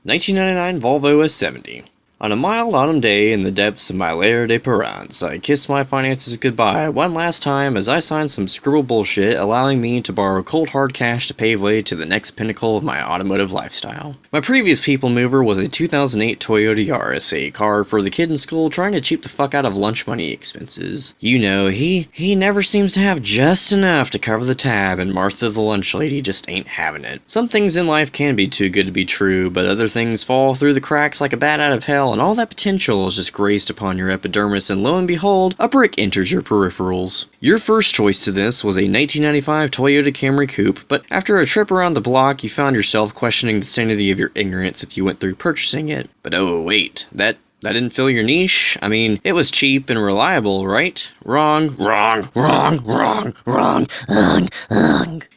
1999 Volvo S70. On a mild autumn day in the depths of my Lair de Parents, I kissed my finances goodbye one last time as I signed some scribble bullshit allowing me to borrow cold hard cash to pave way to the next pinnacle of my automotive lifestyle. My previous people mover was a 2008 Toyota Yaris, a car for the kid in school trying to cheap the fuck out of lunch money expenses. You know, he never seems to have just enough to cover the tab, and Martha the lunch lady just ain't having it. Some things in life can be too good to be true, but other things fall through the cracks like a bat out of hell, and all that potential is just graced upon your epidermis, and lo and behold, a brick enters your peripherals. Your first choice to this was a 1995 Toyota Camry Coupe, but after a trip around the block, you found yourself questioning the sanity of your ignorance if you went through purchasing it. But oh wait, that didn't fill your niche? I mean, it was cheap and reliable, right? Wrong.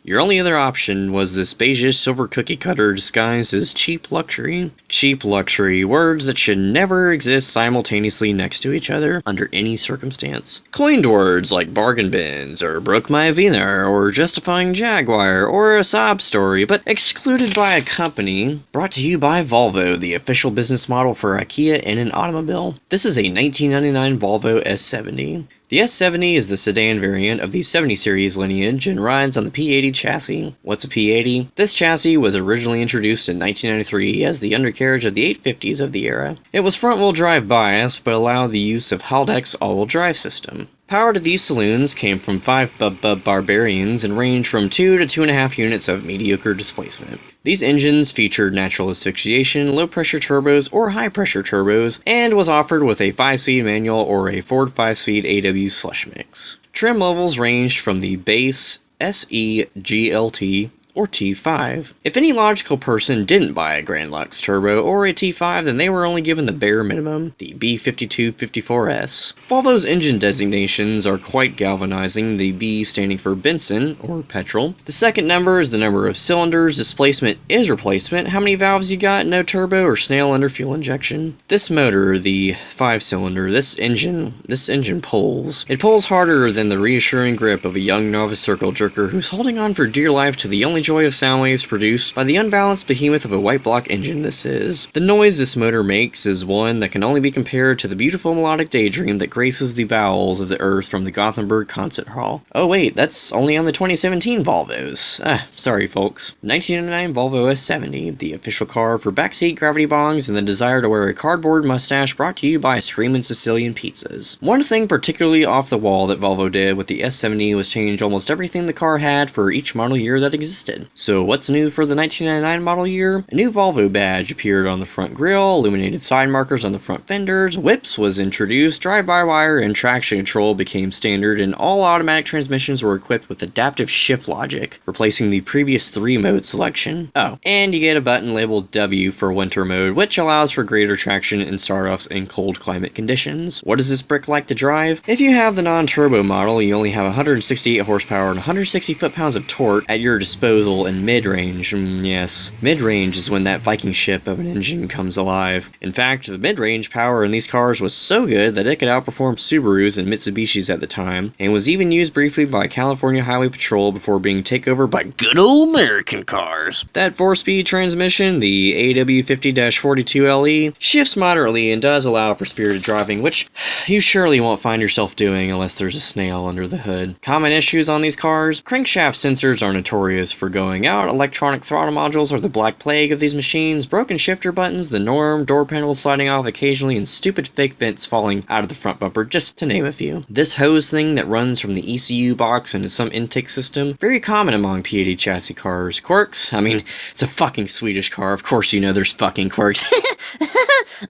Your only other option was this beige silver cookie cutter disguised as cheap luxury. Cheap luxury, words that should never exist simultaneously next to each other under any circumstance. Coined words like bargain bins, or broke my Wiener, or justifying Jaguar, or a sob story, but excluded by a company. Brought to you by Volvo, the official business model for IKEA and an automobile. This is a 1999 Volvo S70. The S70 is the sedan variant of the 70 series lineage and rides on the P80 chassis. What's a P80? This chassis was originally introduced in 1993 as the undercarriage of the 850s of the era. It was front-wheel drive biased, but allowed the use of Haldex all-wheel drive system. Power to these saloons came from 5 Barbarians and ranged from 2 to 2.5 units of mediocre displacement. These engines featured natural asphyxiation, low-pressure turbos, or high-pressure turbos, and was offered with a 5-speed manual or a Ford 5-speed AW slush mix. Trim levels ranged from the base SE GLT or T5. If any logical person didn't buy a Grand Lux Turbo or a T5, then they were only given the bare minimum, the B5254S. Volvo's engine designations are quite galvanizing, the B standing for Benson, or petrol. The second number is the number of cylinders, displacement is replacement, how many valves you got, no turbo or snail under fuel injection. This motor, the 5-cylinder, this engine pulls. It pulls harder than the reassuring grip of a young novice circle jerker who's holding on for dear life to the only joy of sound waves produced by the unbalanced behemoth of a white block engine this is. The noise this motor makes is one that can only be compared to the beautiful melodic daydream that graces the bowels of the earth from the Gothenburg Concert Hall. Oh wait, that's only on the 2017 Volvos. Sorry folks. 1999 Volvo S70, the official car for backseat gravity bongs and the desire to wear a cardboard mustache, brought to you by Screamin' Sicilian Pizzas. One thing particularly off the wall that Volvo did with the S70 was change almost everything the car had for each model year that existed. So what's new for the 1999 model year? A new Volvo badge appeared on the front grille, illuminated side markers on the front fenders, whips was introduced, drive-by-wire and traction control became standard, and all automatic transmissions were equipped with adaptive shift logic, replacing the previous 3-mode selection. Oh, and you get a button labeled W for winter mode, which allows for greater traction in start-offs in cold climate conditions. What is this brick like to drive? If you have the non-turbo model, you only have 168 horsepower and 160 foot-pounds of torque at your disposal in mid-range. Yes, mid-range is when that Viking ship of an engine comes alive. In fact, the mid-range power in these cars was so good that it could outperform Subarus and Mitsubishis at the time, and was even used briefly by California Highway Patrol before being taken over by good old American cars. That 4-speed transmission, the AW50-42LE, shifts moderately and does allow for spirited driving, which you surely won't find yourself doing unless there's a snail under the hood. Common issues on these cars: crankshaft sensors are notorious for going out, electronic throttle modules are the black plague of these machines, broken shifter buttons the norm, door panels sliding off occasionally, and stupid fake vents falling out of the front bumper, just to name a few. This hose thing that runs from the ECU box into some intake system, very common among P80 chassis cars. Quirks? I mean, it's a fucking Swedish car, of course you know there's fucking quirks.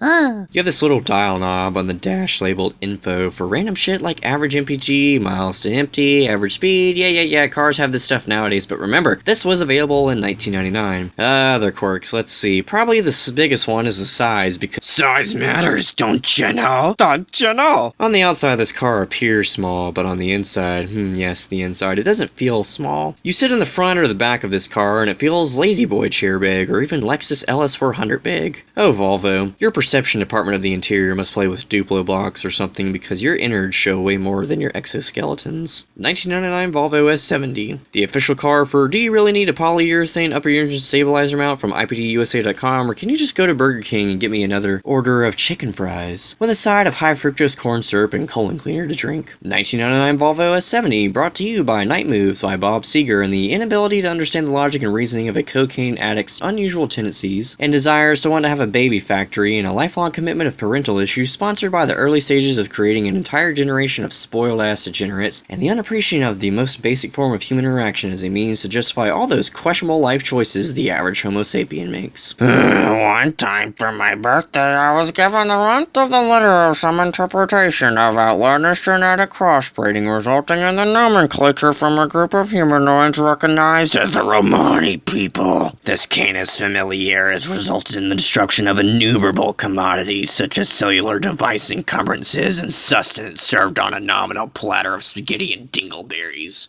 You have this little dial knob on the dash labeled info for random shit like average MPG, miles to empty, average speed. Yeah, cars have this stuff nowadays, but remember, this was available in 1999. Other quirks, let's see. Probably the biggest one is the size, because size matters, don't you know? Don't you know? On the outside, this car appears small, but on the inside, yes, the inside, it doesn't feel small. You sit in the front or the back of this car, and it feels lazy boy chair big, or even Lexus LS400 big. Oh, Volvo, your perception department of the interior must play with Duplo blocks or something, because your innards show way more than your exoskeletons. 1999 Volvo S70, the official car for Do You Really really need a polyurethane upper engine stabilizer mount from IPDUSA.com, or can you just go to Burger King and get me another order of chicken fries with a side of high fructose corn syrup and colon cleaner to drink? 1999 Volvo S70, brought to you by Night Moves by Bob Seger and the inability to understand the logic and reasoning of a cocaine addict's unusual tendencies and desires to want to have a baby factory and a lifelong commitment of parental issues, sponsored by the early stages of creating an entire generation of spoiled-ass degenerates and the unappreciation of the most basic form of human interaction as a means to justify all those questionable life choices the average Homo sapien makes. One time for my birthday, I was given the runt of the litter of some interpretation of outlandish genetic crossbreeding resulting in the nomenclature from a group of humanoids recognized as the Romani people. This canis familiaris resulted in the destruction of innumerable commodities such as cellular device encumbrances and sustenance served on a nominal platter of spaghetti and dingleberries.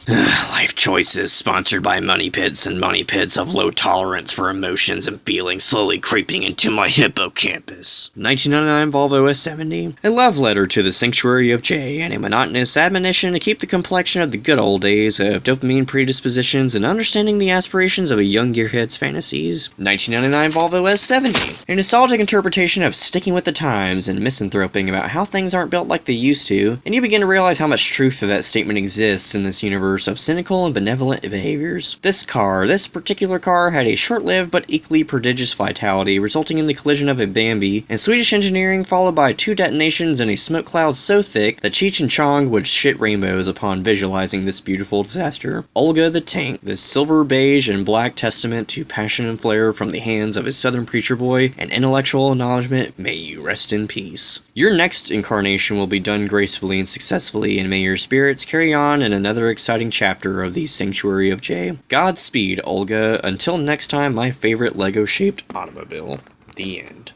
Life choices sponsored by money pits and money pits of low tolerance for emotions and feelings slowly creeping into my hippocampus. 1999 Volvo S70, a love letter to the sanctuary of J and a monotonous admonition to keep the complexion of the good old days of dopamine predispositions and understanding the aspirations of a young gearhead's fantasies. 1999 Volvo S70, a nostalgic interpretation of sticking with the times and misanthroping about how things aren't built like they used to, and you begin to realize how much truth to that statement exists in this universe of cynical and benevolent behaviors. This particular car, had a short-lived but equally prodigious vitality, resulting in the collision of a Bambi and Swedish engineering followed by 2 detonations and a smoke cloud so thick that Cheech and Chong would shit rainbows upon visualizing this beautiful disaster. Olga the Tank, this silver, beige, and black testament to passion and flair from the hands of a southern preacher boy and intellectual acknowledgement, may you rest in peace. Your next incarnation will be done gracefully and successfully, and may your spirits carry on in another exciting chapter of the Sanctuary of J. Godspeed, Olga. Until next time, my favorite Lego-shaped automobile. The end.